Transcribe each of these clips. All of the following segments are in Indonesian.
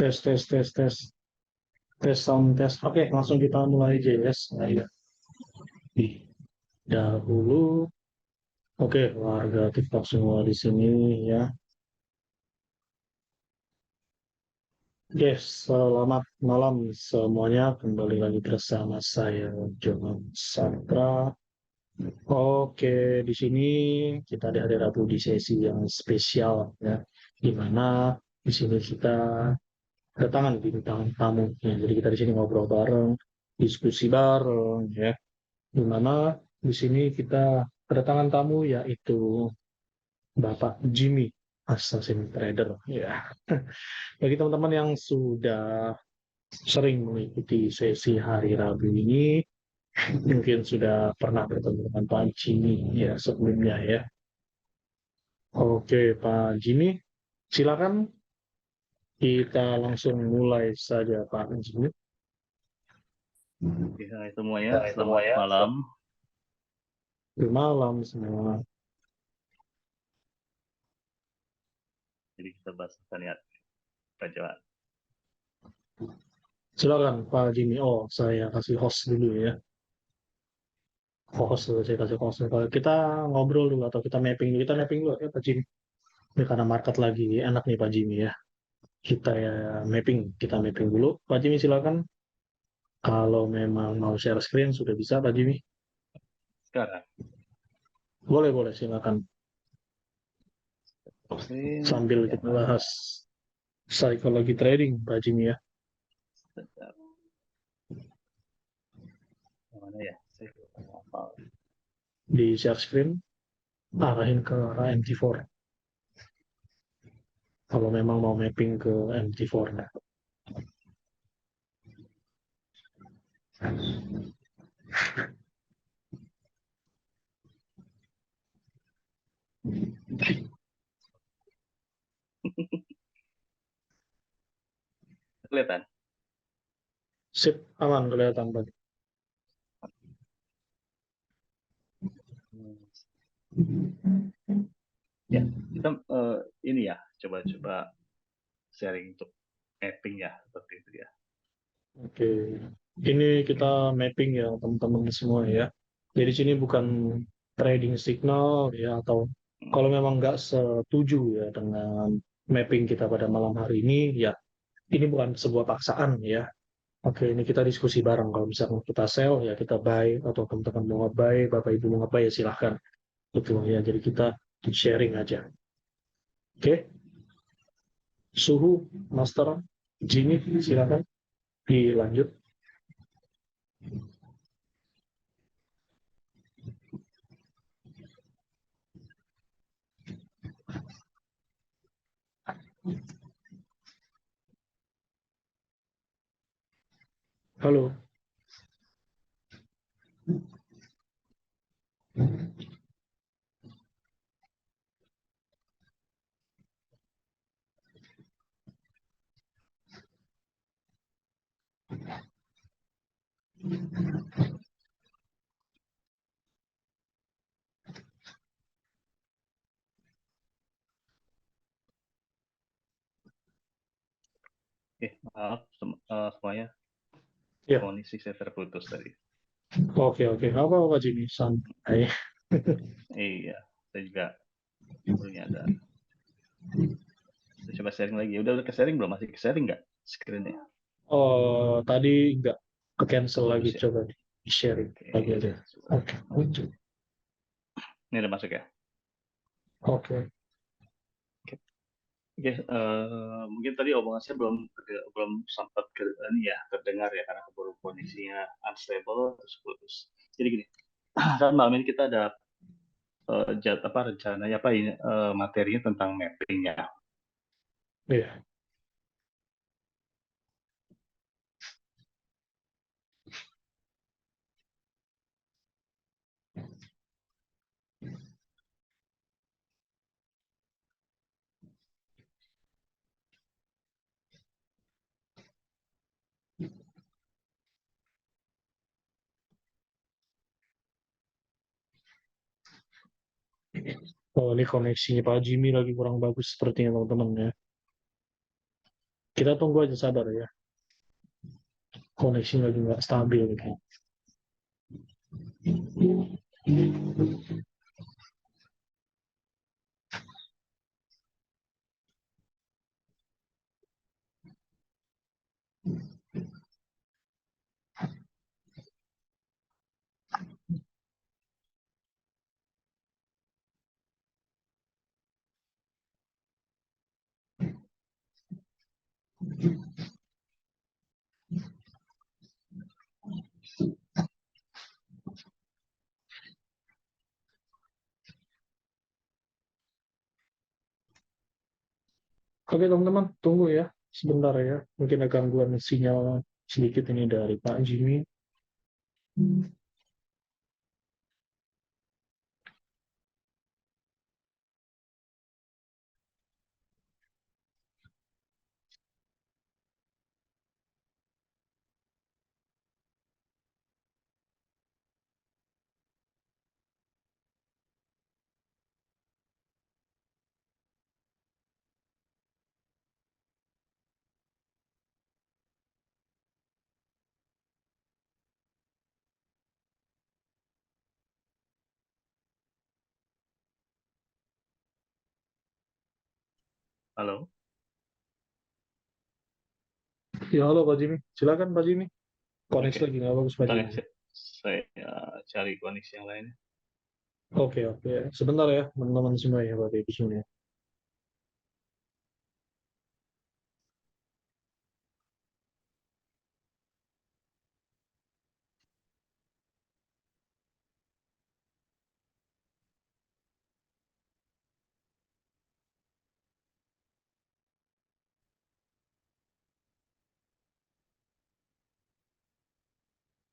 Tes, tes, tes, tes. Tes, sound tes. Oke, langsung kita mulai aja ya. Saya di dahulu. Oke, warga TikTok semua di sini ya. Oke, selamat malam semuanya. Kembali lagi bersama saya, Johan Sandra. Oke, di sini kita di hari Rabu di sesi yang spesial ya. Di mana di sini kita kedatangan bintang tamu. Ya, jadi kita di sini ngobrol bareng, diskusi bareng ya. Di mana di sini kita kedatangan tamu yaitu Bapak Jimmy, Assassin Trader. Ya, bagi teman-teman yang sudah sering mengikuti sesi hari Rabu ini, mungkin sudah pernah bertemu dengan Pak Jimmy ya sebelumnya ya. Oke, Pak Jimmy, silakan kita langsung mulai saja Pak Jimmy. Oke, hai semuanya, Hai selamat semuanya, malam. selamat malam semua. Jadi kita bahas apa nih, Pak Johan? Silakan Pak Jimmy. Oh, saya kasih host dulu ya. Host dulu, saya kasih host. Kalau kita ngobrol dulu atau kita mapping dulu ya Pak Jimmy. Ini karena market lagi enak nih Pak Jimmy ya. Kita ya kita mapping dulu. Pak Jimmy silakan. Kalau memang mau share screen sudah bisa Pak Jimmy. Sekarang, Boleh boleh silakan. screen, Sambil kita bahas psikologi trading Pak Jimmy ya. sedap. Mana ya? Saya hafal. Di share screen arahin ke arah MT4. Kalau memang mau mapping ke MT4 nah. Kelihatan? Sip, aman kelihatan Pak. Ya, kita ini ya, coba-coba sharing untuk mapping ya, seperti itu ya. Oke, ini kita mapping ya teman-teman semua ya. Jadi sini bukan trading signal ya atau Hmm. kalau memang nggak setuju ya dengan mapping kita pada malam hari ini ya ini bukan sebuah paksaan ya. Oke, ini kita diskusi bareng. Kalau misalkan kita sell ya kita buy atau teman-teman mau nge-buy, Bapak Ibu mau nge-buy ya silahkan. Betul ya. Jadi kita sharing aja. Oke, suhu Master Jimmy silakan dilanjut. Halo. Oke, maaf semuanya. Ya, Kondisi saya terputus tadi. oke oke. Apa Jimmy? Santai. Iya, saya juga baru nyadar. Kita coba sharing lagi. Udah ke sharing belum? Masih ke sharing nggak screen-nya? Oh, tadi nggak ke cancel lagi. Putus ya? Coba di sharing Oke, lagi aja. coba. Oke, lanjut. Ini udah masuk ya? Oke. Oke, mungkin tadi omongan saya belum sempat ini ya terdengar ya karena keburu kondisinya unstable terus putus. Jadi gini, kan malam ini kita ada rencananya apa ini materinya tentang mapping ya. Iya. Oh, ini koneksinya Pak Jimmy lagi kurang bagus sepertinya teman-teman ya. Kita tunggu aja sabar ya. Koneksi lagi nggak stabil gitu. Oke teman-teman, tunggu ya sebentar ya. Mungkin ada gangguan sinyal sedikit ini dari Pak Jimmy. Halo, Ya halo Pak Jimmy, silakan Pak Jimmy. Koneksi oke. lagi nggak bagus Pak Bentar ya, Jimmy. saya cari koneksi yang lain. Oke oke, sebentar ya teman-teman semua ya Pak di sini.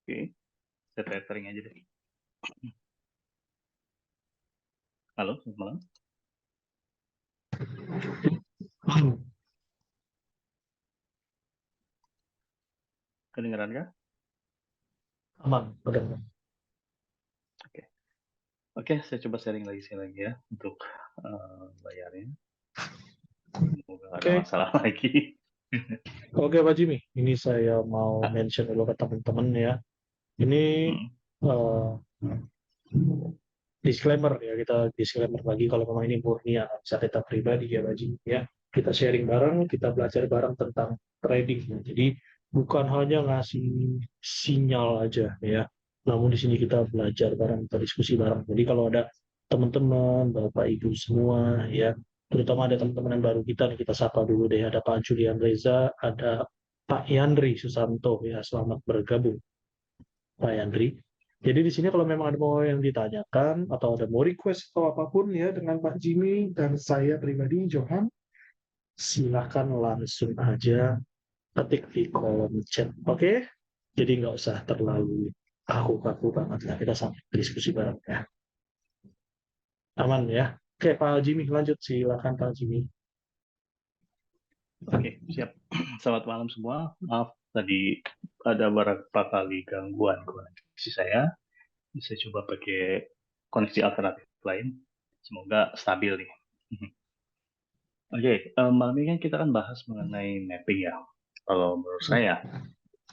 Oke, saya tethering aja deh. Halo, selamat malam. Kedengeran kah? Aman, udah. Oke. Oke, saya coba sharing lagi ya untuk layarnya. Semoga nggak ada Oke, masalah lagi. oke Pak Jimmy, ini saya mau Ah, mention dulu ke teman-teman ya. Ini hmm, eh, disclaimer ya, kita disclaimer lagi kalau memang ini murni analisa data pribadi ya Pak Jimmy ya. Kita sharing bareng, kita belajar bareng tentang trading. Jadi bukan hanya ngasih sinyal aja ya. Namun di sini kita belajar bareng, kita diskusi bareng. Jadi kalau ada teman-teman, Bapak Ibu semua ya, terutama ada teman-teman yang baru kita nih, kita sapa dulu deh. Ada Pak Julian Reza, ada Pak Yandri Susanto ya, selamat bergabung Pak Yandri. Jadi di sini kalau memang ada mau yang ditanyakan atau ada mau request atau apapun ya dengan Pak Jimmy dan saya pribadi Johan, silakan langsung aja ketik di kolom chat. Oke? Jadi nggak usah terlalu kaku-kaku banget lah. Kita sampai diskusi bareng ya. Aman ya? Oke, Pak Jimmy lanjut. Silakan Pak Jimmy. Oke, siap. Selamat malam semua. Maaf tadi ada beberapa kali gangguan koneksi saya. Saya coba pakai koneksi alternatif lain. Semoga stabil nih. Oke, malam ini kan kita akan bahas mengenai mapping ya. Kalau menurut saya,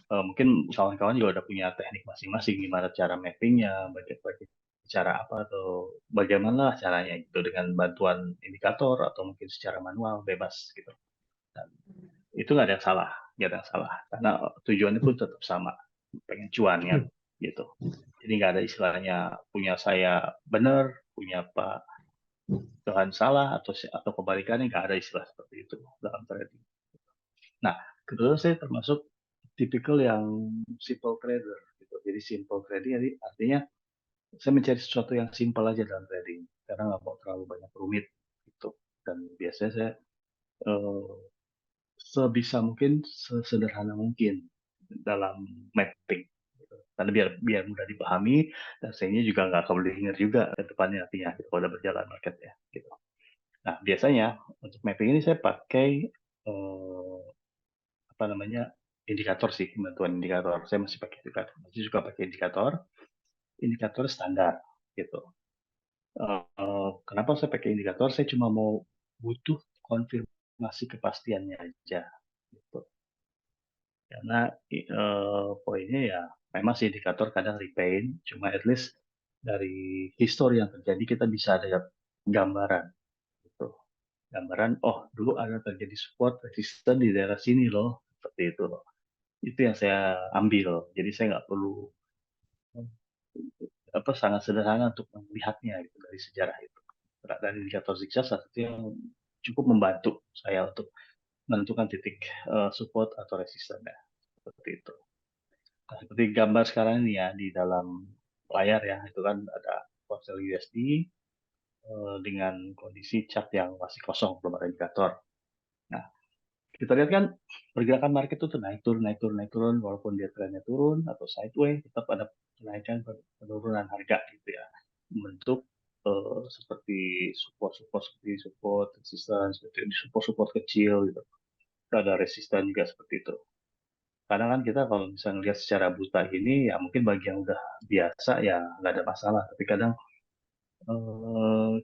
mungkin kawan-kawan juga udah punya teknik masing-masing gimana cara mappingnya, bagaimana cara apa atau bagaimana caranya gitu dengan bantuan indikator atau mungkin secara manual bebas gitu. Dan itu nggak ada yang salah, nggak ada yang salah karena tujuannya pun tetap sama, pengen cuan kan gitu. Jadi nggak ada istilahnya punya saya benar, punya Pak Tuhan salah atau kebalikannya, nggak ada istilah seperti itu dalam trading. Nah, kebetulan saya termasuk tipikal yang simple trader gitu. Jadi simple trading jadi artinya saya mencari sesuatu yang simple aja dalam trading karena nggak mau terlalu banyak rumit gitu. Dan biasanya saya eh, sebisa mungkin sesederhana mungkin dalam mapping gitu. Karena biar biar mudah dipahami dan sayangnya juga nggak keblinger juga ke depannya nantinya gitu, kalau udah berjalan marketnya gitu. Nah biasanya untuk mapping ini saya pakai eh, apa namanya indikator sih, bantuan indikator. Saya masih pakai indikator, masih suka pakai indikator standar gitu. Kenapa saya pakai indikator? Saya cuma mau butuh konfirmasi kepastiannya aja. Karena poinnya ya memang sih indikator kadang repaint, cuma at least dari history yang terjadi kita bisa ada gambaran gitu. Gambaran, oh dulu ada terjadi support resisten di daerah sini loh, seperti itu loh. Itu yang saya ambil. Jadi saya nggak perlu sangat sederhana untuk melihatnya gitu dari sejarah itu. Dari indikator zigzag salah satu yang cukup membantu saya untuk menentukan titik support atau resistennya seperti itu. Nah, seperti gambar sekarang ini ya di dalam layar ya, itu kan ada ponsel USD dengan kondisi chart yang masih kosong, belum ada indikator. Nah, kita lihat kan pergerakan market itu naik turun, naik turun, naik turun, walaupun dia trennya turun atau sideways, tetap ada kenaikan penurunan harga gitu ya. Membentuk seperti support, resistance, seperti support kecil gitu. Ada resisten juga seperti itu. Kadang kan kita kalau misalnya lihat secara buta ini, ya mungkin bagi yang udah biasa ya nggak ada masalah. Tapi kadang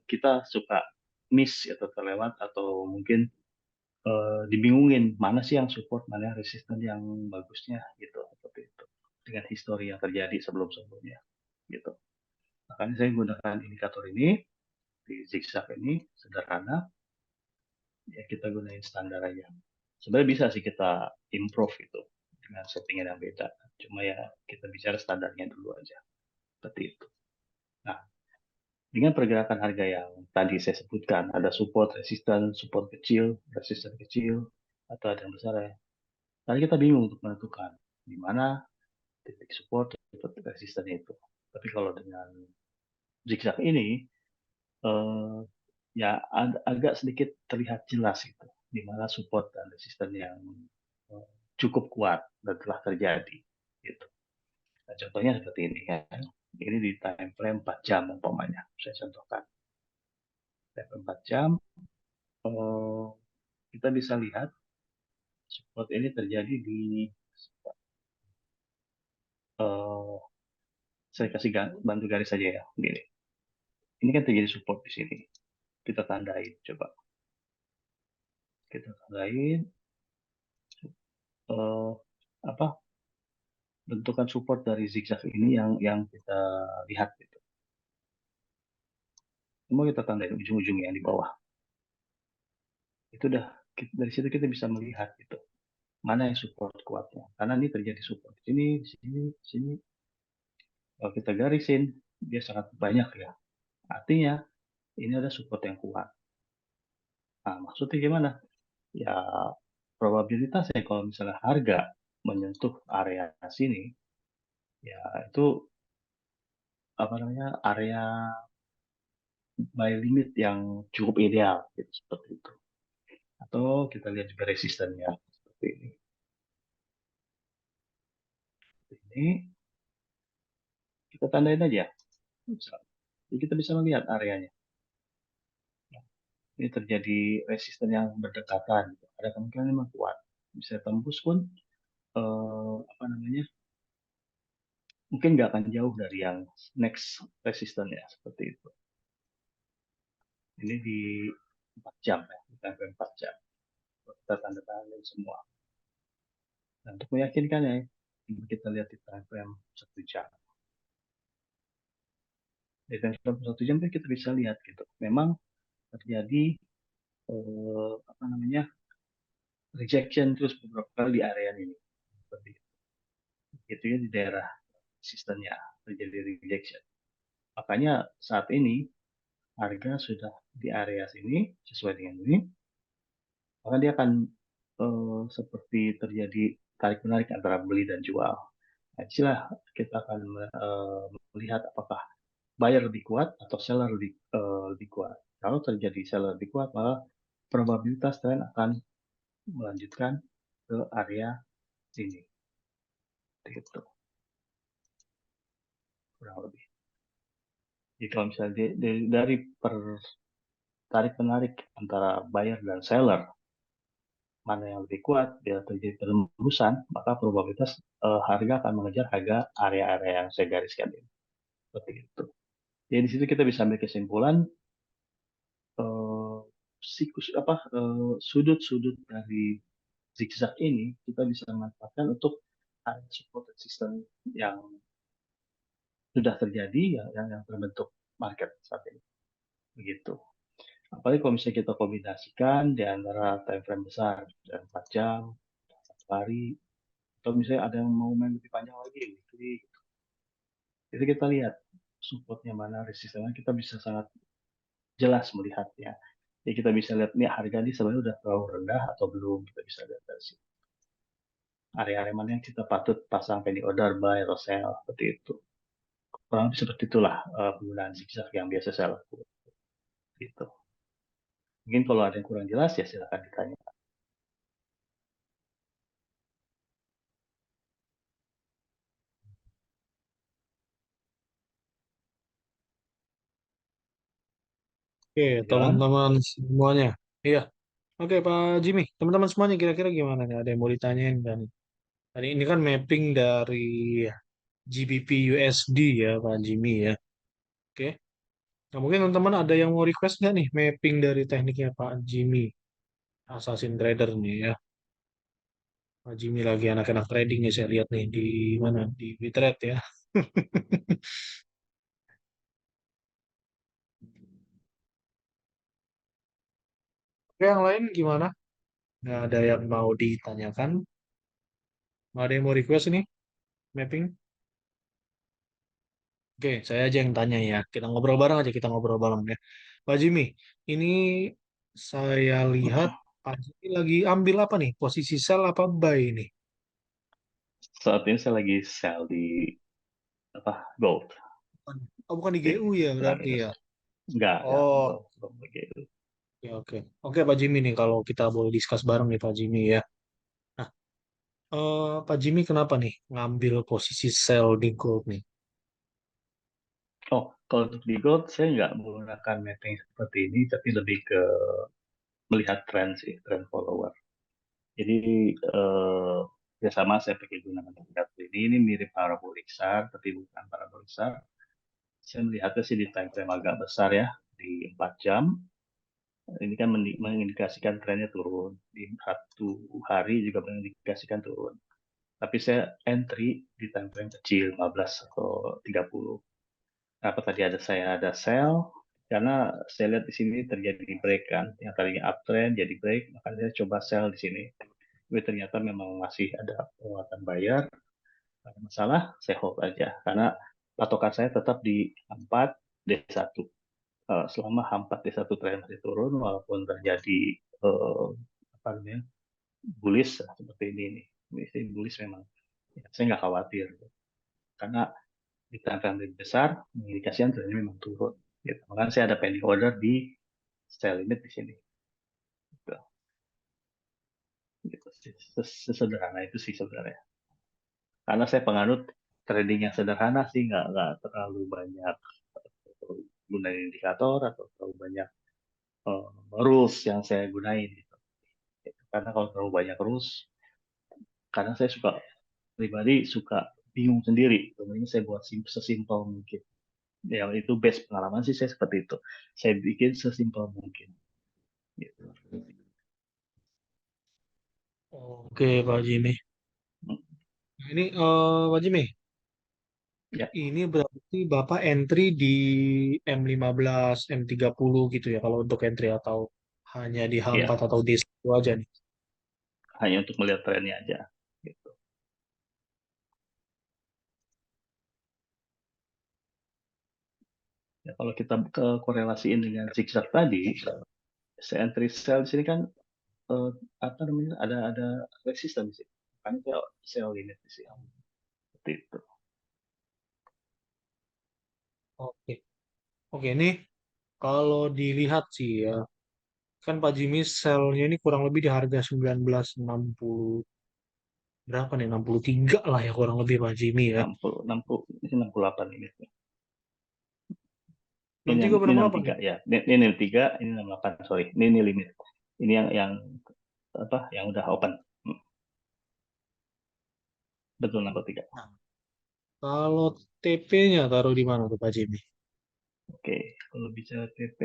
kita suka miss atau terlewat atau mungkin dibingungin mana sih yang support, mana yang resisten yang bagusnya gitu seperti itu. Dengan histori yang terjadi sebelum-sebelumnya gitu. Makanya saya gunakan indikator ini di zigzag ini sederhana, ya kita gunain standar aja. Sebenarnya bisa sih kita improve itu dengan settingan yang beda. Cuma ya kita bicara standarnya dulu aja. Seperti itu. Nah, dengan pergerakan harga yang tadi saya sebutkan, ada support kecil, atau ada yang besar ya. Tadi kita bingung untuk menentukan di mana titik support, titik resisten itu. Tapi kalau dengan zigzag ini, eh, ya agak sedikit terlihat jelas gitu, di mana support dan resisten yang eh, cukup kuat dan telah terjadi. Gitu. Nah, contohnya seperti ini kan. Ini di time frame 4 jam umpamanya. Saya contohkan. Time frame 4 jam, eh, kita bisa lihat support ini terjadi di eh, saya kasih bantu garis saja ya. Ini kan terjadi support di sini. Kita tandain coba. Kita tandain eh, apa bentukan support dari zigzag ini yang kita lihat gitu. Semua kita tandain ujung-ujungnya yang di bawah. Itu udah dari situ kita bisa melihat gitu. Mana yang support kuatnya. Karena ini terjadi support di sini, di sini, di sini. Kalau kita garisin, dia sangat banyak ya. Artinya ini ada support yang kuat. Nah, maksudnya gimana? Ya probabilitasnya kalau misalnya harga menyentuh area sini, ya itu apa namanya area buy limit yang cukup ideal gitu, seperti itu. Atau kita lihat juga resistennya seperti ini. Ini kita tandain aja. Jadi kita bisa melihat areanya. Ini terjadi resisten yang berdekatan. Ada kemungkinan memang kuat. Bisa tembus pun apa namanya mungkin nggak akan jauh dari yang next resisten ya seperti itu. Ini di 4 jam ya, sampai 4 jam. Kita tanda tangan semua. Nah, untuk meyakinkan ya, kita lihat di time frame 1 jam. Di time frame 1 jam kan kita bisa lihat gitu. Memang terjadi apa namanya rejection terus beberapa kali di area ini. Seperti itu ya di daerah sistemnya terjadi rejection. Makanya saat ini harga sudah di area sini sesuai dengan ini, maka dia akan seperti terjadi tarik menarik antara beli dan jual. Nah, disinilah kita akan melihat apakah buyer lebih kuat atau seller lebih kuat. Kalau terjadi seller lebih kuat, maka probabilitas tren akan melanjutkan ke area sini. Gitu, kurang lebih. Jadi kalau misalnya dari tarik menarik antara buyer dan seller, mana yang lebih kuat, bila terjadi penembusan, maka probabilitas harga akan mengejar harga area-area yang saya gariskan ini. Seperti itu. Jadi di situ kita bisa ambil kesimpulan sikus apa sudut-sudut dari zigzag ini kita bisa manfaatkan untuk support system yang sudah terjadi, yang terbentuk market saat ini. Begitu. Apalagi kalau misalnya kita kombinasikan di antara time frame besar, 4 jam, 1 hari, atau misalnya ada yang mau main lebih panjang lagi, weekly, jadi kita lihat supportnya mana, resistennya, kita bisa sangat jelas melihatnya. Jadi kita bisa lihat nih harga ini sebenarnya udah terlalu rendah atau belum, kita bisa lihat dari situ. Area-area mana yang kita patut pasang penny order, buy, atau sell, seperti itu. Kurang lebih seperti itulah penggunaan zigzag yang biasa saya lakukan. Gitu. Mungkin kalau ada yang kurang jelas ya silakan ditanya. Oke, Jalan? teman-teman semuanya. Iya. Oke, Pak Jimmy. Teman-teman semuanya kira-kira gimana nih? Ada yang mau ditanyain kan? Tadi ini kan mapping dari GBP USD ya, Pak Jimmy ya. Oke. Nah, mungkin teman-teman ada yang mau request nggak nih mapping dari tekniknya Pak Jimmy, Assassin Trader nih ya. Pak Jimmy lagi anak-anak trading nih saya lihat nih di mana? Di Bitrate ya. Oke, yang lain gimana? Nggak ada yang mau ditanyakan? Nggak ada yang mau request nih mapping? Oke, saya aja yang tanya ya. Kita ngobrol bareng aja, kita ngobrol bareng ya. Pak Jimmy, ini saya lihat Pak Jimmy lagi ambil apa nih? Posisi sell apa buy nih? Saat ini saya lagi sell di gold. Oh, bukan di Oke, GU ya berarti terakhir. ya. Enggak, Oh, belum begitu. oke oke. Oke Pak Jimmy nih kalau kita boleh discuss bareng nih Pak Jimmy ya. Nah, Pak Jimmy kenapa nih ngambil posisi sell di gold nih? Oh, kalau untuk di gold saya nggak menggunakan mapping seperti ini, tapi lebih ke melihat tren sih, tren follower. Jadi ya sama saya pakai gunakan indikator ini mirip parabolic SAR, tapi bukan parabolic SAR. Saya melihatnya sih di time frame agak besar ya, di 4 jam. Ini kan mengindikasikan trennya turun. Di 1 hari juga mengindikasikan turun. Tapi saya entry di time frame kecil, 15 atau 30. Apa tadi saya ada sell, karena saya lihat di sini terjadi break kan, yang tadinya uptrend jadi break, maka saya coba sell di sini. Tapi ternyata memang masih ada penguatan bayar, ada masalah, saya hold aja. Karena patokan saya tetap di 4 D1. Selama H4 D1 tren masih turun, walaupun terjadi eh, apa namanya, bullish seperti ini nih. Ini bullish memang. Ya, saya nggak khawatir. Karena di time lebih besar, mengindikasikan trennya memang turun. Gitu. Makanya saya ada pending order di sell limit di sini. Gitu. Gitu. Sesederhana itu sih sebenarnya. Karena saya penganut trading yang sederhana sih, nggak terlalu banyak gunain indikator atau terlalu banyak uh, rules yang saya gunain. Gitu. Karena kalau terlalu banyak rules, kadang saya pribadi suka bingung sendiri. Kemudian saya buat sesimpel mungkin. Yang itu base pengalaman sih saya seperti itu. Saya bikin sesimpel mungkin. Gitu. Oke Pak Jimmy. Nah, ini Pak Jimmy, Ya, ini berarti Bapak entry di M15, M30 gitu ya kalau untuk entry atau hanya di H4 ya, atau D1 aja nih. hanya untuk melihat trennya aja. Gitu. Ya, kalau kita korelasiin dengan zigzag tadi, entry sell di sini kan eh, apa namanya ada resisten sih, kan itu sell limit di sini. Seperti itu. Oke. Oke, ini kalau dilihat sih ya, kan Pak Jimmy sell-nya ini kurang lebih di harga 1960 berapa nih? 63 lah ya kurang lebih Pak Jimmy ya. 60, ini 68 ini. Ini 63 ini berapa 63 nih? ya. Ini 63, ini 68 sorry. Ini limit. Ini yang apa? Yang udah open. Hmm, betul 63. Nah, kalau TP-nya taruh di mana tuh Pak Jimmy? Oke, kalau bicara TP,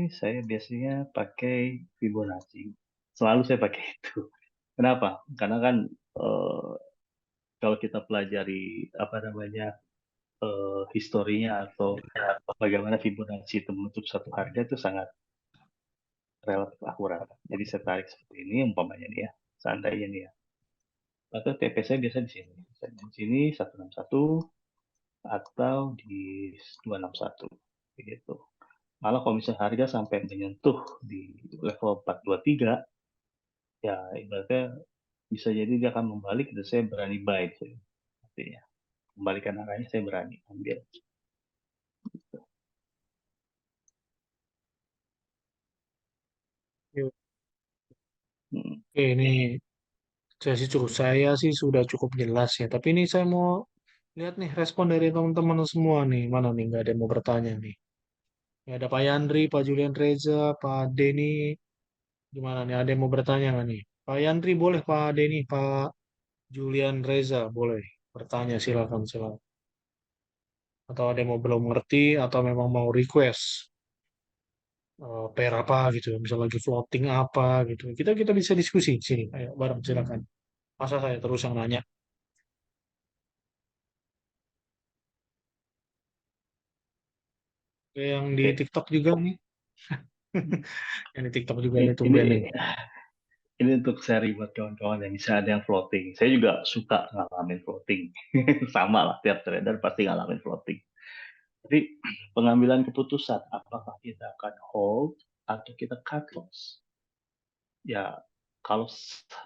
saya biasanya pakai Fibonacci. Selalu saya pakai itu. Kenapa? Karena kan eh, kalau kita pelajari apa namanya historinya atau bagaimana Fibonacci itu menutup satu harga itu sangat relatif akurat. Jadi saya tarik seperti ini umpamanya nih ya, seandainya nih ya. Atau TP saya biasa di sini. Misalnya di sini 161 atau di 261 begitu. Malah kalau misalnya harga sampai menyentuh di level 423 ya ibaratnya bisa jadi dia akan membalik dan saya berani buy gitu. Artinya kembalikan arahnya saya berani ambil. Yuk. Hmm. Oke, ini saya sih sudah cukup jelas ya. Tapi ini saya mau lihat nih respon dari teman-teman semua nih. Mana nih nggak ada yang mau bertanya nih. Ya, ada Pak Yandri, Pak Julian Reza, Pak Denny. Gimana nih? Ada yang mau bertanya nggak nih? Pak Yandri boleh, Pak Denny, Pak Julian Reza boleh bertanya, silakan silakan. Atau ada yang mau belum ngerti atau memang mau request pair apa gitu, misal lagi floating apa gitu. Kita kita bisa diskusi di sini. Ayo bareng silakan. Masa saya terus yang nanya? Kayak yang di Oke, TikTok juga nih. Yang di TikTok juga ini, nih ini tumben nih. ini untuk seri buat kawan-kawan yang bisa ada yang floating. Saya juga suka ngalamin floating. Sama lah, tiap trader pasti ngalamin floating. Jadi pengambilan keputusan apakah kita akan hold atau kita cut loss. Ya kalau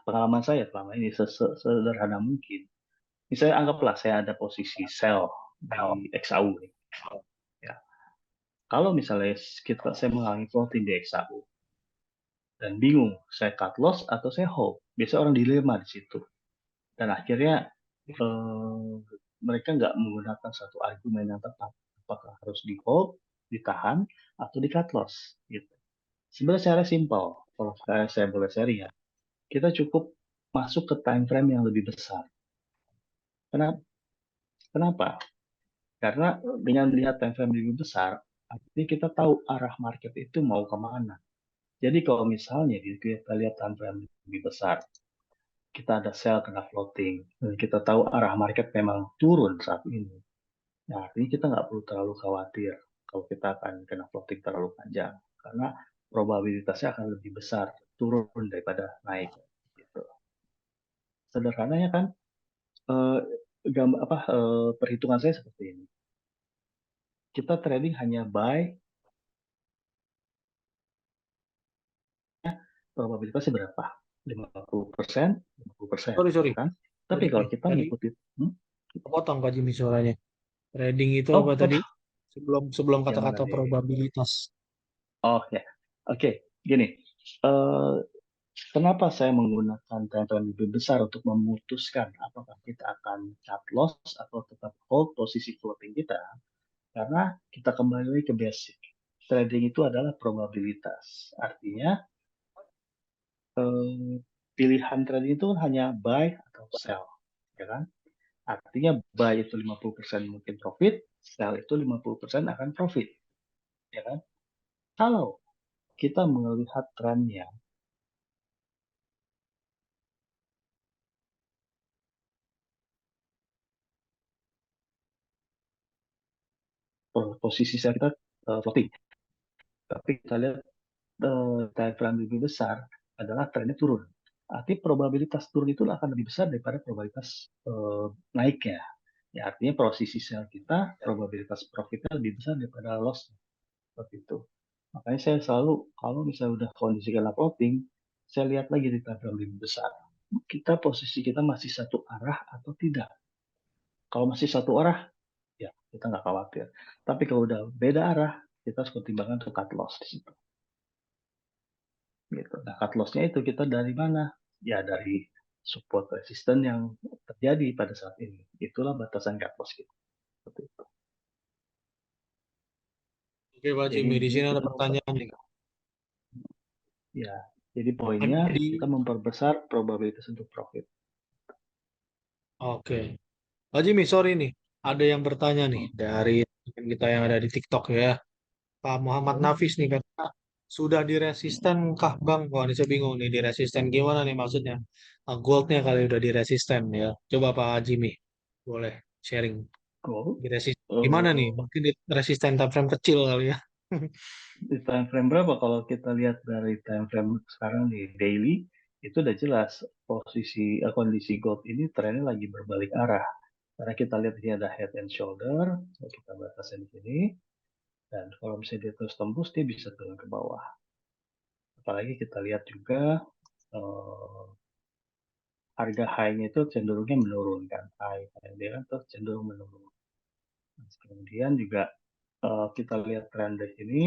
pengalaman saya selama ini sederhana mungkin. Misalnya anggaplah saya ada posisi sell di XAU nih. Ya, kalau misalnya saya mengalami floating di XAU dan bingung saya cut loss atau saya hold. Biasa orang dilema di situ. Dan akhirnya eh, mereka nggak menggunakan satu argumen yang tepat. Apakah harus di hold, ditahan, atau di cut loss? Gitu. Sebenarnya secara simpel. Kalau saya boleh sharing ya, kita cukup masuk ke time frame yang lebih besar. Kenapa? Kenapa? Karena dengan melihat time frame lebih besar, artinya kita tahu arah market itu mau kemana. Jadi kalau misalnya kita lihat time frame lebih besar, kita ada sell kena floating, dan kita tahu arah market memang turun saat ini. Nah, artinya kita nggak perlu terlalu khawatir kalau kita akan kena floating terlalu panjang, karena probabilitasnya akan lebih besar turun daripada naik. Gitu. Sederhananya kan, eh, perhitungan saya seperti ini. Kita trading hanya buy, probabilitasnya berapa? 50%, 50%, Sorry sorry. ya kan? Pak Tapi Jimmy, kalau kita tadi ngikutin, hmm? potong Pak Jimmy suaranya. Trading itu apa Oh, tadi? oh, Sebelum sebelum yang mana kata-kata nih? probabilitas. Oh ya, oke, gini. Eh, Kenapa saya menggunakan time lebih besar untuk memutuskan apakah kita akan cut loss atau tetap hold posisi floating kita? Karena kita kembali lagi ke basic. Trading itu adalah probabilitas. Artinya pilihan trading itu hanya buy atau sell, ya kan? Artinya buy itu 50% mungkin profit, sell itu 50% akan profit, ya kan? Kalau kita melihat trennya, posisi sell kita floating, tapi kita lihat time frame lebih besar adalah trennya turun. Artinya probabilitas turun itu akan lebih besar daripada probabilitas naiknya. Ya, artinya posisi sell kita, probabilitas profitnya lebih besar daripada loss. Seperti itu. Makanya saya selalu, kalau misalnya udah kondisi kena floating, saya lihat lagi di time frame lebih besar. Kita posisi kita masih satu arah atau tidak. Kalau masih satu arah, ya kita nggak khawatir. Tapi kalau udah beda arah, kita harus pertimbangkan untuk cut loss di situ. Gitu. Nah, cut loss-nya itu kita dari mana? Ya dari support resistance yang terjadi pada saat ini. Itulah batasan cut loss kita. Seperti itu. Oke Pak Jadi Jimmy, di intinya sini ada kita pertanyaan nih. ya, jadi poinnya Jadi, kita memperbesar probabilitas untuk profit. oke. Pak Jimmy, sorry nih. Ada yang bertanya nih Hmm. dari teman kita yang ada di TikTok ya. Pak Muhammad Nafis nih kata, Sudah diresisten kah Bang? Wah, ini saya bingung nih, diresisten gimana nih maksudnya? Goldnya kali udah diresisten ya. Coba Pak Jimmy, boleh sharing. Gold. Diresisten gimana nih? eh, Mungkin di resisten time frame kecil kali ya. di time frame berapa? Kalau kita lihat dari time frame sekarang di daily, itu udah jelas posisi kondisi gold ini trennya lagi berbalik arah. Karena kita lihat ini ada head and shoulder, kita batasnya di sini, dan kalau misalnya dia terus tembus, dia bisa turun ke bawah. Apalagi kita lihat juga eh, harga high-nya itu cenderungnya menurun kan, high dia kan terus cenderung menurun. Kemudian juga kita lihat tren di sini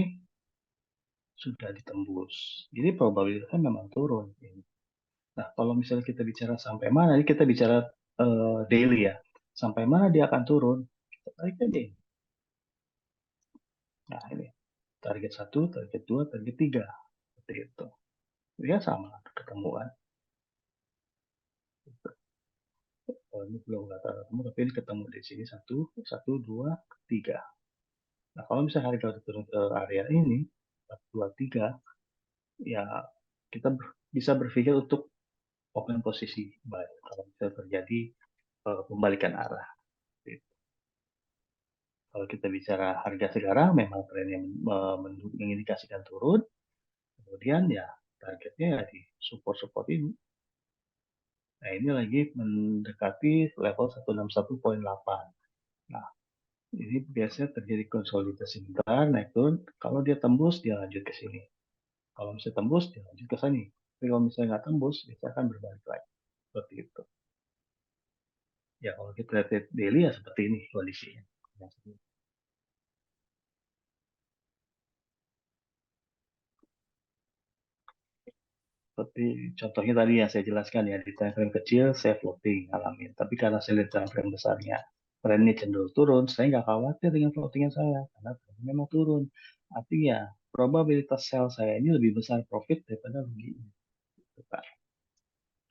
sudah ditembus. Jadi probabilitasnya memang turun. Nah, kalau misalnya kita bicara sampai mana, ini kita bicara daily ya. Sampai mana dia akan turun? Kita tarik aja. Nah, ini target satu, target 2, target 3. Seperti itu. Ya sama, ketemuan. Oh, ini belum nggak ketemu, tapi ini ketemu di sini satu, satu, dua, tiga. Nah, kalau misalnya harga udah turun ke area ini, 2, 3, ya kita bisa berpikir untuk open posisi buy kalau misalnya terjadi pembalikan arah. Kalau kita bicara harga sekarang memang trennya mengindikasikan turun, kemudian ya targetnya ya di support-support ini. Nah, ini lagi mendekati level 161,8. Nah, ini biasanya terjadi konsolidasi bentar, naik turun. Kalau dia tembus, dia lanjut ke sini. Kalau misalnya tembus, dia lanjut ke sini. Tapi kalau misalnya nggak tembus, biasanya akan berbalik lagi. Seperti itu. Ya, kalau kita lihat daily ya seperti ini kondisinya. Seperti contohnya tadi yang saya jelaskan ya, di time frame kecil saya floating alamin. Tapi karena saya lihat time frame besarnya, trennya cenderung turun, saya nggak khawatir dengan floatingan saya, karena trennya memang turun. Artinya, probabilitas sell saya ini lebih besar profit daripada rugi.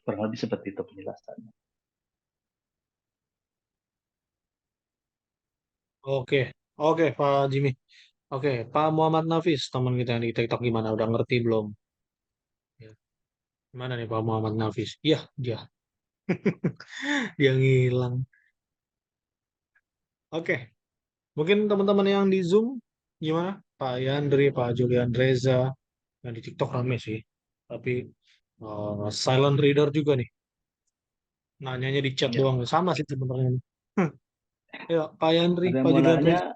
Kurang lebih seperti itu penjelasannya. Oke, oke Pak Jimmy. Oke, Pak Muhammad Nafis, teman kita yang di TikTok gimana? Udah ngerti belum? Ya. Gimana nih Pak Muhammad Nafis? Iya, dia. Dia ngilang. Oke, mungkin teman-teman yang di Zoom gimana? Pak Yandri, Pak Julian Reza, yang di TikTok rame sih. Tapi silent reader juga nih. Nanyanya di chat Ya, doang. Sama sih sebenarnya. Ya, Pak Yandri, ada yang Pak mau Julian nanya, Reza.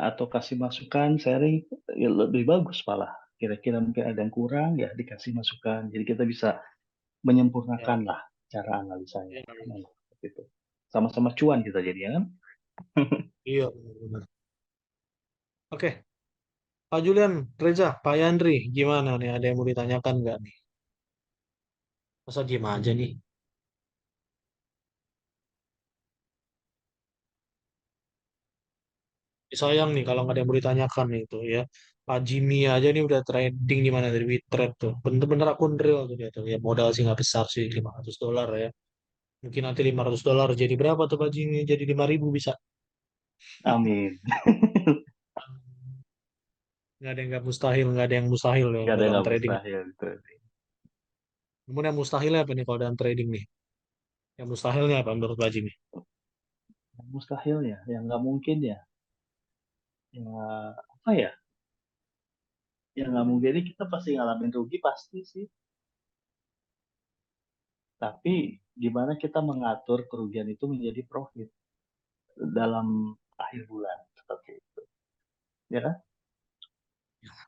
atau kasih masukan, sharing, ya lebih bagus malah. Kira-kira mungkin ada yang kurang, ya dikasih masukan. Jadi kita bisa Ya, menyempurnakan lah cara analisanya. ya, Nah, seperti itu. Sama-sama cuan kita jadi ya kan? iya, benar. Oke, Pak Julian Reza, Pak Yandri, gimana nih? Ada yang mau ditanyakan nggak nih? Masa diem aja nih? Sayang nih kalau nggak ada yang mau ditanyakan nih itu ya. Pak Jimmy aja nih udah trading di mana dari WeTrade tuh. Bener-bener akun real tuh dia tuh. Ya modal sih nggak besar sih, $500 ya. Mungkin nanti $500 jadi berapa tuh Pak Jimmy? Jadi 5.000 bisa. Amin. Nggak ada yang nggak mustahil, nggak ada yang mustahil ya Gak ada yang dalam nggak trading. mustahil gitu. Namun yang mustahilnya apa nih kalau dalam trading nih? Yang mustahilnya apa menurut Pak Jimmy? Yang mustahil ya, yang nggak mungkin ya. Ya apa ya? Yang nggak mungkin ini kita pasti ngalamin rugi pasti sih. Tapi gimana kita mengatur kerugian itu menjadi profit dalam akhir bulan seperti itu. Ya kan?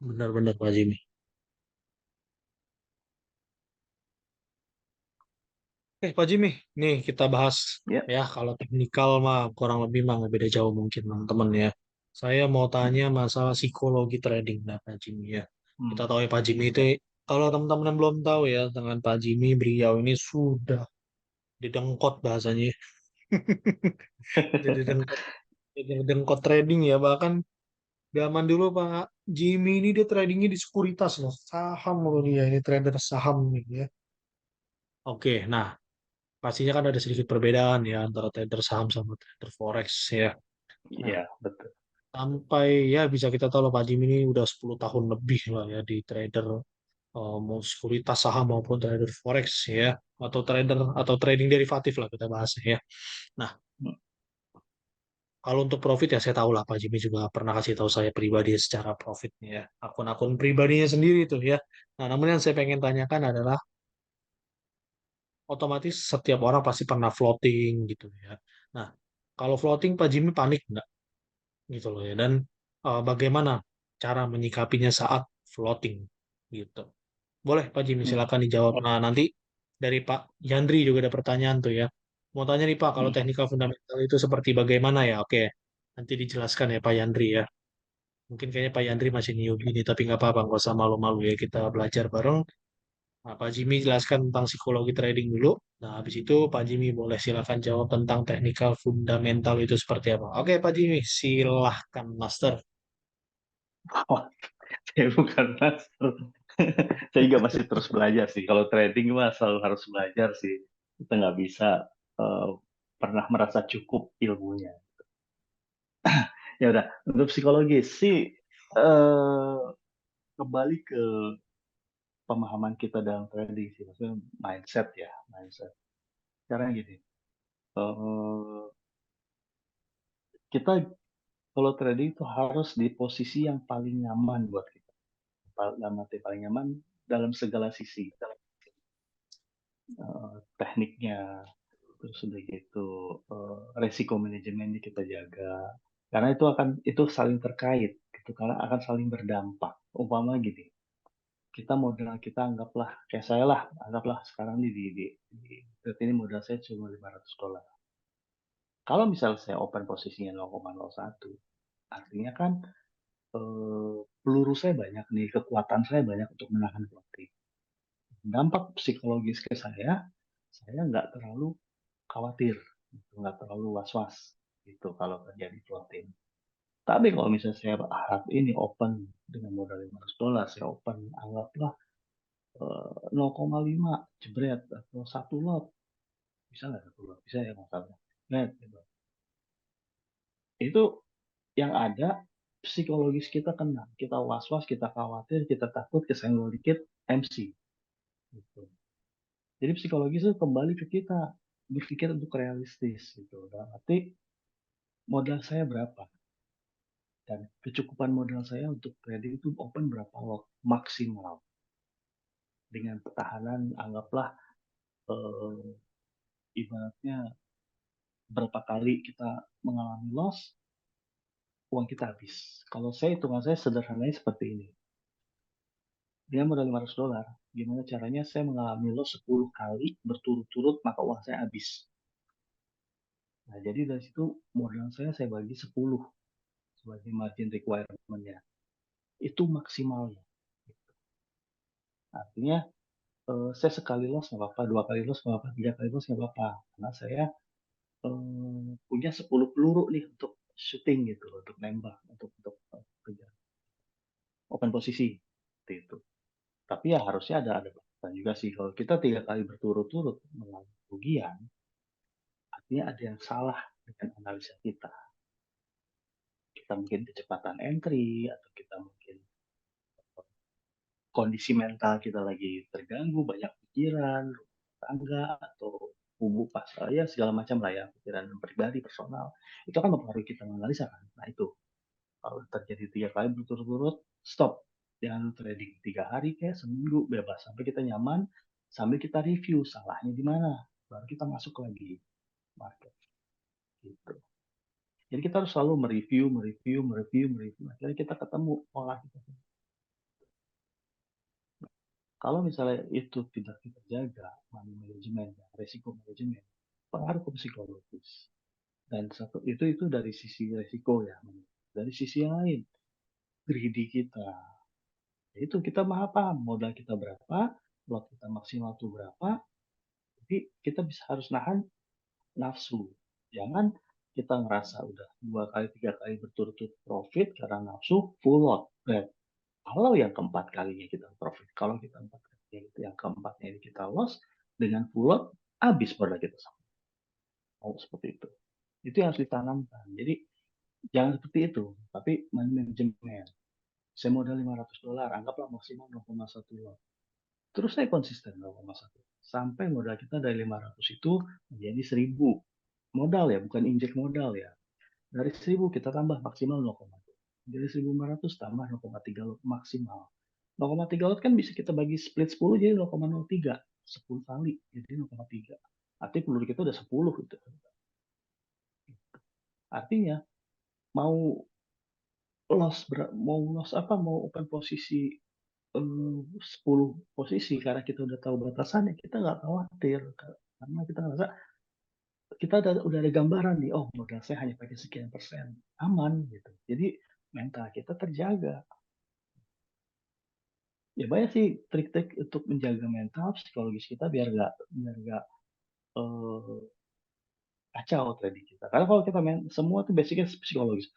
Benar-benar Pak Jimmy. Pak Jimmy, nih kita bahas Ya. ya kalau teknikal mah kurang lebih mah nggak beda jauh mungkin teman-teman ya. Saya mau tanya masalah psikologi trading nah Pak Jimmy ya. Hmm. Kita tahu ya Pak Jimmy itu kalau teman-teman yang belum tahu ya dengan Pak Jimmy beliau ini sudah didengkot bahasanya. Jadi didengkot, didengkot trading ya bahkan zaman dulu Pak Jimmy ini dia tradingnya di sekuritas loh saham loh dia ini trader saham nih ya. Oke, nah pastinya kan ada sedikit perbedaan ya antara trader saham sama trader forex ya. Nah, Iya, betul. sampai ya bisa kita tahu lah Pak Jim ini udah 10 tahun lebih lah ya di trader, mau sekuritas saham maupun trader forex ya, atau trader atau trading derivatif lah kita bahas ya. Nah, kalau untuk profit ya saya tahu lah Pak Jimmy juga pernah kasih tahu saya pribadi secara profitnya ya, akun-akun pribadinya sendiri tuh ya. Nah, namun yang saya pengen tanyakan adalah otomatis setiap orang pasti pernah floating gitu ya. Nah, kalau floating Pak Jimmy panik nggak gitu loh ya, dan bagaimana cara menyikapinya saat floating gitu. Boleh Pak Jimmy Hmm. silakan dijawab. Oh, Nah, nanti dari Pak Yandri juga ada pertanyaan tuh ya. Mau tanya nih Pak, kalau hmm. teknikal fundamental itu seperti bagaimana ya? Oke, nanti dijelaskan ya Pak Yandri ya. Mungkin kayaknya Pak Yandri masih newbie nih, tapi nggak apa-apa, nggak usah malu-malu ya. Kita belajar bareng. Nah, Pak Jimmy jelaskan tentang psikologi trading dulu. Nah, habis itu Pak Jimmy boleh silakan jawab tentang teknikal fundamental itu seperti apa. Oke, Pak Jimmy, silahkan Master. Oh, saya bukan master. Saya juga masih terus belajar sih. Kalau trading mah selalu harus belajar sih. Kita nggak bisa eh, pernah merasa cukup ilmunya. Ya udah, untuk psikologi sih eh, kembali ke pemahaman kita dalam trading sih, maksudnya mindset ya, mindset. Sekarang gini, eh, kita kalau trading itu harus di posisi yang paling nyaman buat kita. Dalam arti paling nyaman dalam segala sisi. Tekniknya, terus udah gitu resiko manajemennya kita jaga. Karena itu saling terkait, gitu. Karena akan saling berdampak. Umpama gini, kita modal kita anggaplah kayak saya lah, anggaplah sekarang nih di saat ini modal saya cuma $500. Kalau misalnya saya open posisinya 0,01, artinya kan peluru saya banyak nih, kekuatan saya banyak untuk menahan floating. Dampak psikologis ke saya nggak terlalu khawatir, gitu, nggak terlalu was-was gitu kalau terjadi floating. Tapi kalau misalnya saya harap ini open dengan modal $500, saya open anggaplah 0,5 jebret atau satu lot, bisa nggak satu lot? Bisa ya masalahnya. Nah, gitu. Itu yang ada psikologis kita kena, kita was-was, kita khawatir, kita takut kesenggol dikit MC. Gitu. Jadi psikologis itu kembali ke kita berpikir untuk realistis gitu. Dalam arti modal saya berapa dan kecukupan modal saya untuk trading itu open berapa lot maksimal dengan pertahanan anggaplah eh, ibaratnya berapa kali kita mengalami loss uang kita habis. Kalau saya hitungan saya sederhananya seperti ini. Dia modal $500, gimana caranya saya mengalami loss 10 kali berturut-turut maka uang saya habis. Nah, jadi dari situ modal saya bagi 10 sebagai margin requirement-nya. Itu maksimalnya. Artinya saya sekali loss nggak apa-apa, dua kali loss nggak apa-apa, tiga kali loss nggak apa-apa. Karena saya punya 10 peluru nih untuk shooting gitu, untuk nembak, untuk kerja open posisi. Seperti itu. Tapi ya harusnya ada batasan juga sih. Kalau kita tiga kali berturut-turut mengalami kerugian, artinya ada yang salah dengan analisa kita. Kita mungkin kecepatan entry, atau kita mungkin kondisi mental kita lagi terganggu, banyak pikiran, tangga, atau kubu pas ya segala macam lah ya, pikiran pribadi, personal. Itu kan mempengaruhi kita menganalisa kan. Nah itu, kalau terjadi tiga kali berturut-turut, stop. Jangan trading 3 hari kayak seminggu bebas sampai kita nyaman, sambil kita review salahnya di mana, baru kita masuk lagi market gitu. Jadi kita harus selalu mereview. Akhirnya kita ketemu pola kita. Kalau misalnya itu tidak kita jaga, money management, resiko manajemen, pengaruh ke psikologis. Dan satu itu dari sisi resiko ya. Dari sisi yang lain, greedy kita. Itu kita paham modal kita berapa, lot kita maksimal tuh berapa. Jadi kita bisa harus nahan nafsu. Jangan kita ngerasa udah 2 kali, 3 kali berturut-turut profit karena nafsu full lot. Kalau yang keempat kalinya kita profit, kalau kita empat kalinya itu yang keempatnya ini kita loss dengan full lot, habis modal kita sama. Oh, seperti itu. Itu yang harus ditanamkan. Jadi Jangan seperti itu, tapi manajemen. Saya modal $500, anggaplah maksimal 0,1 lot. Terus saya konsisten 0,1. Sampai modal kita dari 500 itu menjadi 1.000. Modal ya, bukan injek modal ya. Dari 1.000 kita tambah maksimal 0,2. Jadi 1.500 tambah 0,3 lot maksimal. 0,3 lot kan bisa kita bagi split 10 jadi 0,03. 10 kali jadi 0,3. Artinya peluru kita udah 10 gitu. Artinya mau mau loss apa, mau open posisi 10 posisi karena kita udah tahu batasannya, kita nggak khawatir karena kita ngerasa kita udah ada gambaran nih, oh modal saya hanya pakai sekian persen, aman gitu. Jadi mental kita terjaga. Ya banyak sih trik-trik untuk menjaga mental psikologis kita biar nggak eh, kacau trading kita. Karena kalau kita semua tuh basicnya psikologis.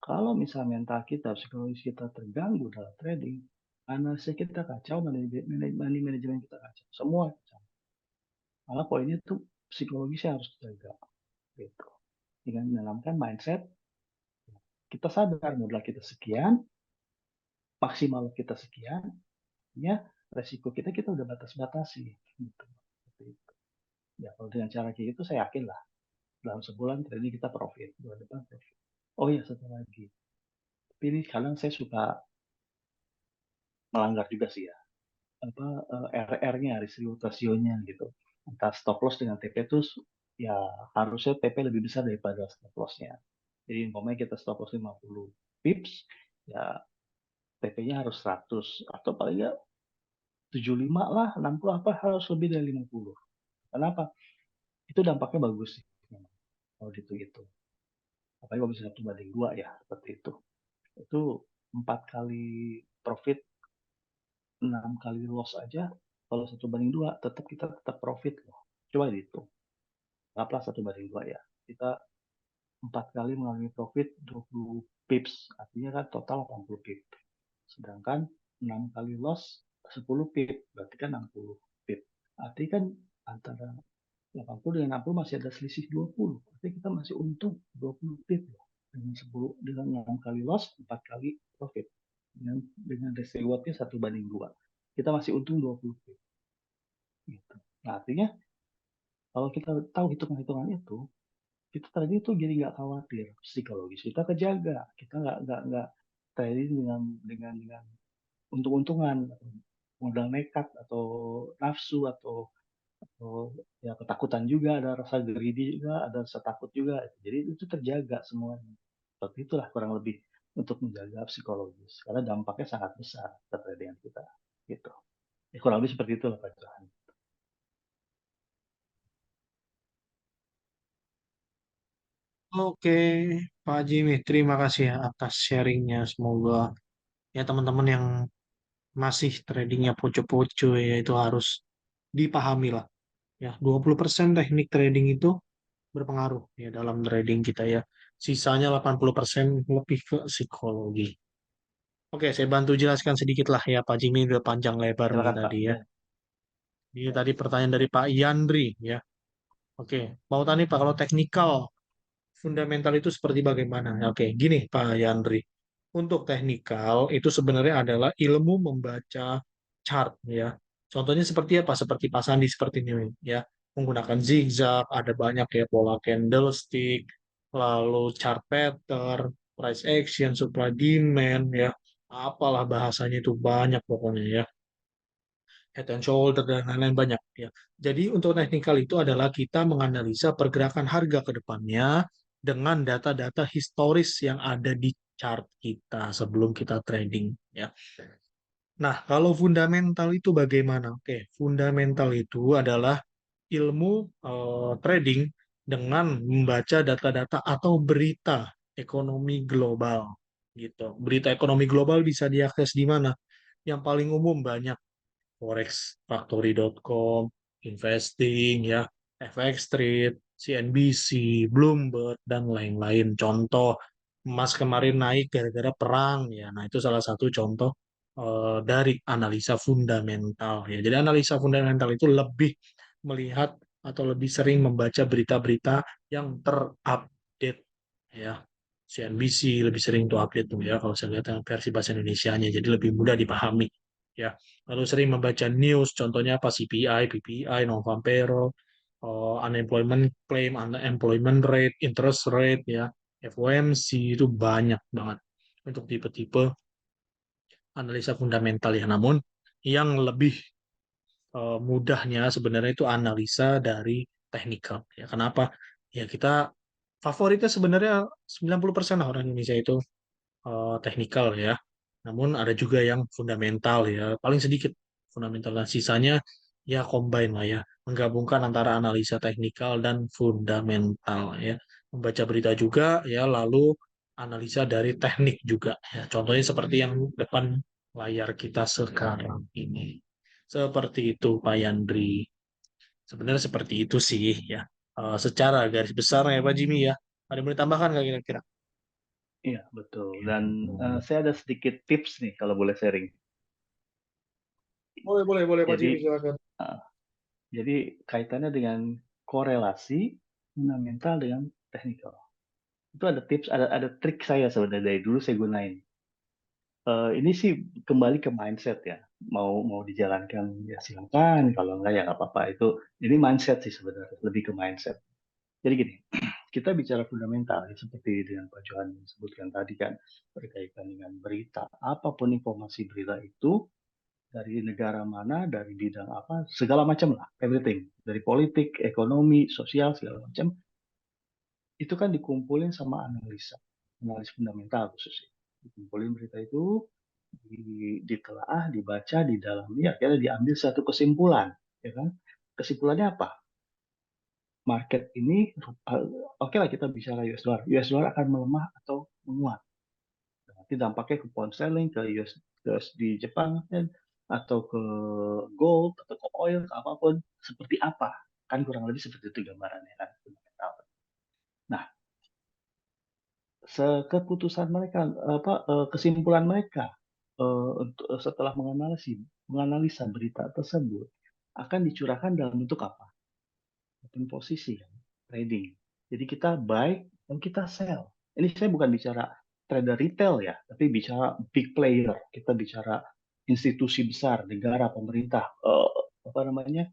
Kalau misalnya mental kita, psikologis kita terganggu dalam trading, analisis kita kacau, manajemen kita kacau, semua kacau. Malah poinnya tuh psikologisnya harus dijaga gitu. Dengan menanamkan mindset, kita sadar modal kita sekian, maksimal kita sekian, ya resiko kita udah batas-batasi gitu. Ya kalau dengan cara kayak gitu saya yakin lah dalam sebulan trading kita profit, bulan depan profit. Oh iya satu lagi, tapi ini kadang saya suka melanggar juga sih ya, apa RR-nya, risk reward ratio-nya gitu. Antara stop loss dengan TP itu ya harusnya TP lebih besar daripada stop loss-nya. Jadi umpamanya kita stop loss 50 pips, ya TP-nya harus 100 atau paling nggak 75 lah, 60 apa harus lebih dari 50. Kenapa? Itu dampaknya bagus sih kalau gitu. Apalagi kalau bisa 1:2 ya seperti itu. Itu 4 kali profit, 6 kali loss aja. Kalau 1:2 tetap kita tetap profit loh. Coba dihitung. Anggaplah 1:2 ya. Kita 4 kali mengalami profit 20 pips. Artinya kan total 80 pips. Sedangkan 6 kali loss 10 pip, berarti kan 60 pip. Artinya kan antara 80 dengan 60 masih ada selisih 20. Berarti kita masih untung 20 pip loh. Dengan 10, dengan 6 kali loss, 4 kali profit. Dengan risk rewardnya 1:2. Kita masih untung 20 pip. Gitu. Nah, artinya kalau kita tahu hitungan-hitungan itu, kita tadi itu jadi nggak khawatir psikologis. Kita kejaga. Kita nggak trading dengan untung-untungan, modal nekat atau nafsu atau ya ketakutan juga, ada rasa greedy juga, ada rasa takut juga. Jadi itu terjaga semuanya. Seperti itulah kurang lebih untuk menjaga psikologis karena dampaknya sangat besar terhadap dengan kita. Gitu. Ya, kurang lebih seperti itu lah Pak Johan. Oke, Pak Jimmy, terima kasih ya atas sharingnya. Semoga ya teman-teman yang masih tradingnya poco-poco ya itu harus dipahami lah. Ya, 20% teknik trading itu berpengaruh ya dalam trading kita ya. Sisanya 80% lebih ke psikologi. Oke, saya bantu jelaskan sedikit lah ya Pak Jimmy, udah panjang lebar nih Silakan Pak. tadi ya. Ya, Ini ya. tadi pertanyaan dari Pak Yandri ya. Oke, mau tanya Pak kalau teknikal fundamental itu seperti bagaimana? Oke, gini Pak Yandri. Untuk teknikal itu sebenarnya adalah ilmu membaca chart ya. Contohnya seperti apa? Seperti Pak Sandi seperti ini ya. Menggunakan zigzag, ada banyak ya pola candlestick, lalu chart pattern, price action, supply demand ya. Apalah bahasanya itu banyak pokoknya ya. Head and shoulder dan lain-lain banyak ya. Jadi untuk teknikal itu adalah kita menganalisa pergerakan harga ke depannya dengan data-data historis yang ada di chart kita sebelum kita trading ya. Nah, kalau fundamental itu bagaimana? Oke, fundamental itu adalah ilmu trading dengan membaca data-data atau berita ekonomi global gitu. Berita ekonomi global bisa diakses di mana? Yang paling umum banyak Forex, Factory.com, Investing, ya, FX Street, CNBC, Bloomberg, dan lain-lain. Contoh, emas kemarin naik gara-gara perang, ya. Nah, itu salah satu contoh dari analisa fundamental, ya. Jadi analisa fundamental itu lebih melihat atau lebih sering membaca berita-berita yang terupdate, ya. CNBC lebih sering tuh update tuh ya kalau saya lihat yang versi bahasa Indonesianya jadi lebih mudah dipahami ya. Lalu sering membaca news contohnya apa CPI, PPI, non-farm payroll, unemployment claim, unemployment rate, interest rate ya, FOMC itu banyak banget untuk tipe-tipe analisa fundamental ya. Namun yang lebih mudahnya sebenarnya itu analisa dari teknikal ya. Kenapa? Ya kita favoritnya sebenarnya 90% lah orang Indonesia itu teknikal ya. Namun ada juga yang fundamental ya, paling sedikit fundamental dan sisanya ya combine lah ya, menggabungkan antara analisa teknikal dan fundamental ya. Membaca berita juga ya, lalu analisa dari teknik juga ya. Contohnya seperti yang depan layar kita sekarang ini. Seperti itu Pak Yandri. Sebenarnya seperti itu sih ya. Secara garis besar ya Pak Jimmy ya. Ada yang mau ditambahkan nggak kira-kira? Iya, betul. Dan saya ada sedikit tips nih kalau boleh sharing. Boleh, boleh, boleh Pak Jimmy, Jadi, silakan. uh, jadi kaitannya dengan korelasi fundamental dengan teknikal. Itu ada tips, ada trik saya sebenarnya dari dulu saya gunain. Ini sih kembali ke mindset ya. Mau dijalankan ya silakan, kalau enggak ya nggak apa-apa. Ini mindset sih sebenarnya, lebih ke mindset. Jadi gini, kita bicara fundamental ya, seperti dengan Pak Johan sebutkan tadi kan, berkaitan dengan berita. Apapun informasi berita itu, dari negara mana, dari bidang apa, segala macam lah, everything. Dari politik, ekonomi, sosial, segala macam, itu kan dikumpulin sama analis fundamental khususnya. Dikumpulin berita itu, ditelaah, dibaca, didalami, akhirnya diambil satu kesimpulan, ya kan? Kesimpulannya apa? Market ini, oke lah kita bicara US dollar. US dollar akan melemah atau menguat. Nanti dampaknya ke pound sterling, ke US di Jepang, kan, atau ke gold, atau ke oil, ke apapun, seperti apa? Kan kurang lebih seperti itu gambarannya kan. Nah, keputusan mereka, kesimpulan mereka setelah menganalisa berita tersebut akan dicurahkan dalam bentuk apa? Open posisi, kan? Trading. Jadi kita buy dan kita sell. Ini saya bukan bicara trader retail ya, tapi bicara big player. Kita bicara institusi besar, negara, pemerintah, apa namanya,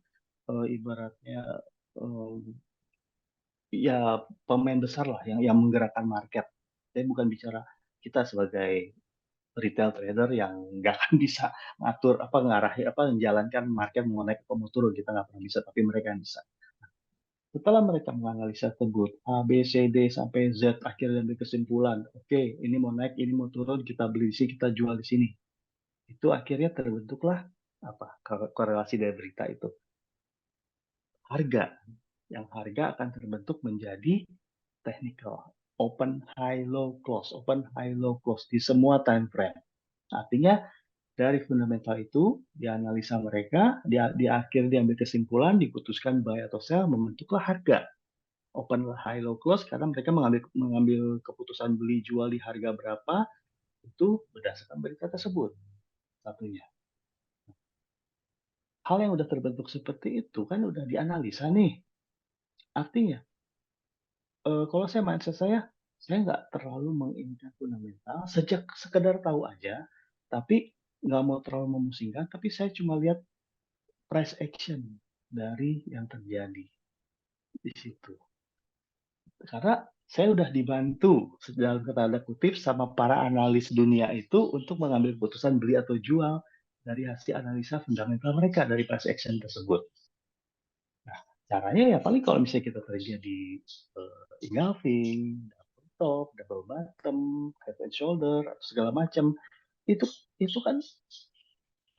ibaratnya eh, ya pemain besar lah yang menggerakkan market. Saya bukan bicara kita sebagai retail trader yang nggak akan bisa ngatur apa ngarahi apa menjalankan market mau naik atau mau turun, kita nggak pernah bisa, tapi mereka yang bisa. Setelah mereka menganalisa tersebut A, B, C, D sampai Z, akhirnya ambil kesimpulan, oke, ini mau naik, ini mau turun, kita beli di sini, kita jual di sini. Itu akhirnya terbentuklah apa korelasi dari berita itu. Harga, yang harga akan terbentuk menjadi technical, open high low close di semua time frame. Artinya dari fundamental itu dianalisa mereka, di akhir diambil kesimpulan, diputuskan buy atau sell, membentuklah harga open high low close karena mereka mengambil keputusan beli jual di harga berapa itu berdasarkan berita tersebut. Satunya, hal yang udah terbentuk seperti itu kan udah dianalisa nih. Artinya kalau saya mindset saya nggak terlalu menginginkan fundamental, sejak sekedar tahu aja, tapi nggak mau terlalu memusingkan, tapi saya cuma lihat price action dari yang terjadi di situ. Karena saya udah dibantu dalam tanda kutip sama para analis dunia itu untuk mengambil keputusan beli atau jual dari hasil analisa fundamental mereka dari price action tersebut. Nah, caranya ya paling kalau misalnya kita terjadi engulfing, double top, double bottom, head and shoulder, atau segala macam, itu itu kan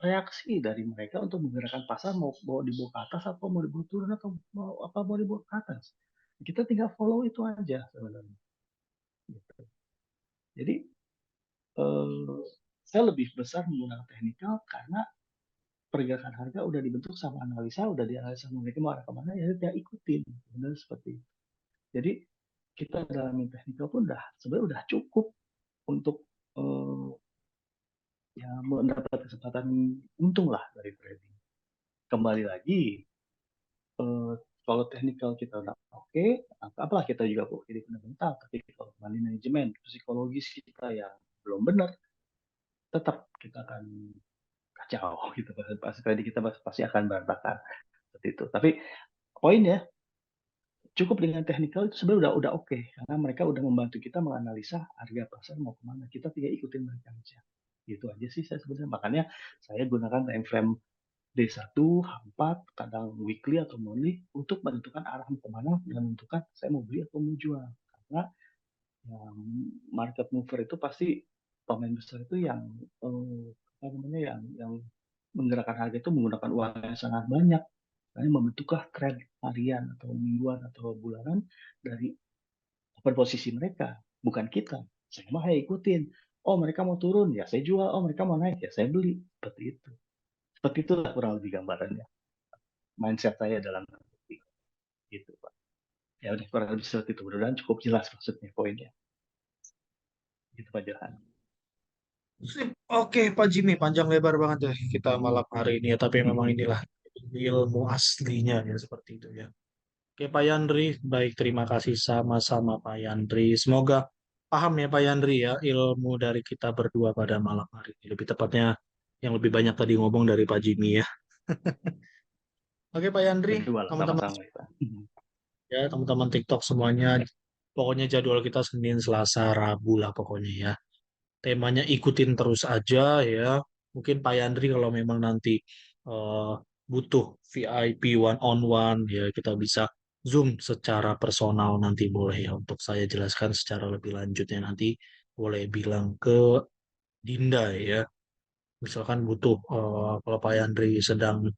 reaksi dari mereka untuk menggerakkan pasar mau dibawa ke atas atau mau dibawa turun atau mau dibawa ke atas. Kita tinggal follow itu aja sebenarnya. Jadi eh, saya lebih besar menggunakan teknikal karena pergerakan harga udah dibentuk sama analisa, udah dianalisa mereka mau arah kemana, ya dia ikutin. Benar seperti itu. Jadi kita dalam teknikal pun sebenarnya udah cukup untuk eh, ya mendapat kesempatan untung lah dari trading. Kembali lagi, eh, kalau technical kita udah oke, apalah kita juga oke di fundamental. Tapi kalau manajemen, psikologis kita yang belum benar, tetap kita akan kacau gitu. Pas kredit kita pasti akan berantakan seperti itu. Tapi poinnya cukup dengan technical itu sebenarnya udah oke karena mereka udah membantu kita menganalisa harga pasar mau kemana. Kita tinggal ikutin mereka aja. Gitu aja sih saya sebenarnya. Makanya saya gunakan time frame D1, H4, kadang weekly atau monthly untuk menentukan arah mau kemana dan menentukan saya mau beli atau mau jual. Karena yang market mover itu pasti pemain besar itu yang apa namanya yang menggerakkan harga itu menggunakan uang yang sangat banyak. Karena membentuklah tren harian atau mingguan atau bulanan dari open posisi mereka, bukan kita. Saya mah ikutin. Oh mereka mau turun, ya saya jual. Oh mereka mau naik, ya saya beli. Seperti itu. Seperti itulah kurang lebih gambarannya. Mindset saya dalam gitu, Pak. Ya udah kurang lebih seperti itu. Mudah-mudahan cukup jelas maksudnya poinnya. Gitu Pak Johan. Sip. Oke, Pak Jimmy, panjang lebar banget ya kita malam hari ini ya. Tapi memang inilah ilmu aslinya ya seperti itu ya. Oke, Pak Yandri, baik terima kasih sama-sama Pak Yandri. Semoga paham ya Pak Yandri ya ilmu dari kita berdua pada malam hari ini. Lebih tepatnya yang lebih banyak tadi ngomong dari Pak Jimmy ya. Oke Pak Yandri, Berdua lah teman-teman sama-sama kita. ya, teman-teman TikTok semuanya. Pokoknya jadwal kita Senin, Selasa, Rabu lah pokoknya ya. Temanya ikutin terus aja ya. Mungkin Pak Yandri kalau memang nanti eh, butuh VIP one on one ya kita bisa Zoom secara personal nanti boleh ya untuk saya jelaskan secara lebih lanjutnya nanti boleh bilang ke Dinda ya. Misalkan butuh kalau Pak Yandri sedang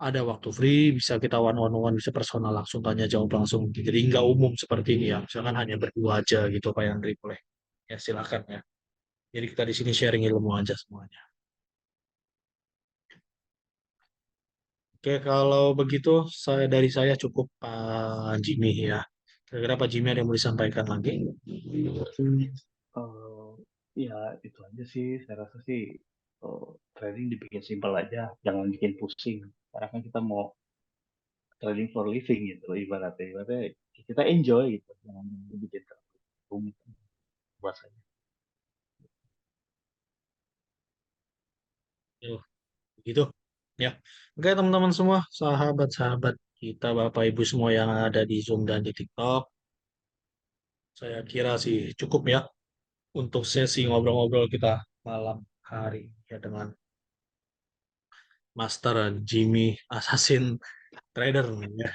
ada waktu free bisa kita one on one bisa personal langsung tanya jawab langsung jadi nggak umum seperti ini ya misalkan hanya berdua aja gitu Pak Yandri boleh ya silakan ya. Jadi kita di sini sharing ilmu aja semuanya. Oke, kalau begitu dari saya cukup Pak Jimmy ya. Kira-kira Pak Jimmy ada yang mau disampaikan lagi? Eh, ya itu aja sih. Saya rasa sih eh, trading dibikin simpel aja, jangan bikin pusing. Karena kan kita mau trading for living gitu, ibaratnya kita enjoy gitu, jangan dibikin terlalu rumit buat saya. Yo, begitu. Ya. Oke, teman-teman semua, sahabat-sahabat kita, Bapak Ibu semua yang ada di Zoom dan di TikTok, saya kira sih cukup ya untuk sesi ngobrol-ngobrol kita malam hari ya dengan Master Jimmy Assassin Trader ya.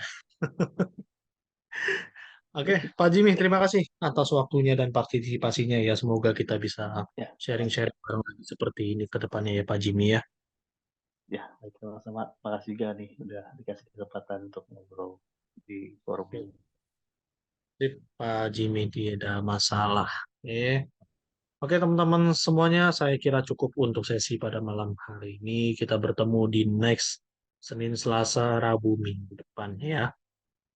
Oke, Pak Jimmy, terima kasih atas waktunya dan partisipasinya ya. Semoga kita bisa Ya, sharing-sharing bareng lagi seperti ini ke depannya ya, Pak Jimmy ya. ya, baik sama-sama. Makasih juga nih udah dikasih kesempatan untuk ngobrol di forum Oke, ini. sip, Pak Jimmy tidak ada masalah. Oke, oke teman-teman semuanya, saya kira cukup untuk sesi pada malam hari ini. Kita bertemu di next Senin, Selasa, Rabu, Minggu depan ya.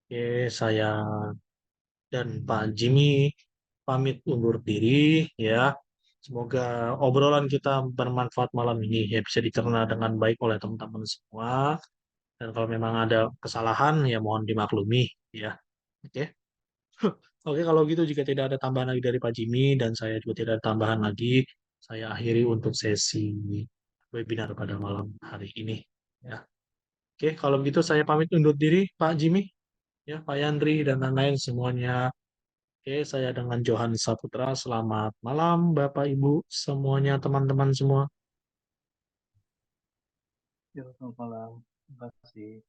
Oke, saya dan Pak Jimmy pamit undur diri ya. Semoga obrolan kita bermanfaat malam ini ya bisa dicerna dengan baik oleh teman-teman semua. Dan kalau memang ada kesalahan ya mohon dimaklumi ya. Oke. Oke, kalau gitu jika tidak ada tambahan lagi dari Pak Jimmy dan saya juga tidak ada tambahan lagi, saya akhiri untuk sesi webinar pada malam hari ini ya. Oke, kalau begitu saya pamit undur diri Pak Jimmy ya, Pak Yandri dan lain-lain semuanya. Oke, saya dengan Johan Saputra. Selamat malam, Bapak, Ibu, semuanya, teman-teman semua. Ya, selamat malam. Terima kasih.